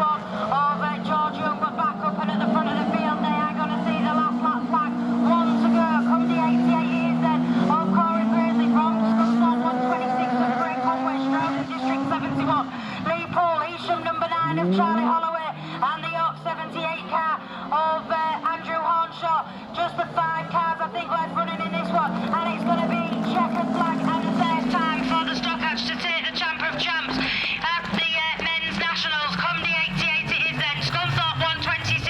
A: of George Young, but back up and at the front of the field they are going to see the last lap flag. 1 to go. Come the 88 is then of Corey Paisley from Scunthorpe 126 of Craig Conway, Stroud District 71. Lee Paul, Evesham number 9 of Charlie Holloway and the York 78 car of Andrew Hornshaw. Just the 5 cars I think left running in this one, and it's going to be checkered flag and a third time for the stock hatch to take the champ of champs at the Men's Nationals. Come the 88 it is then, Scunthorpe 126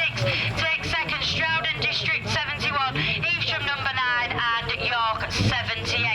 A: takes 2nd, Stroud District 71, Evesham number 9 and York 78.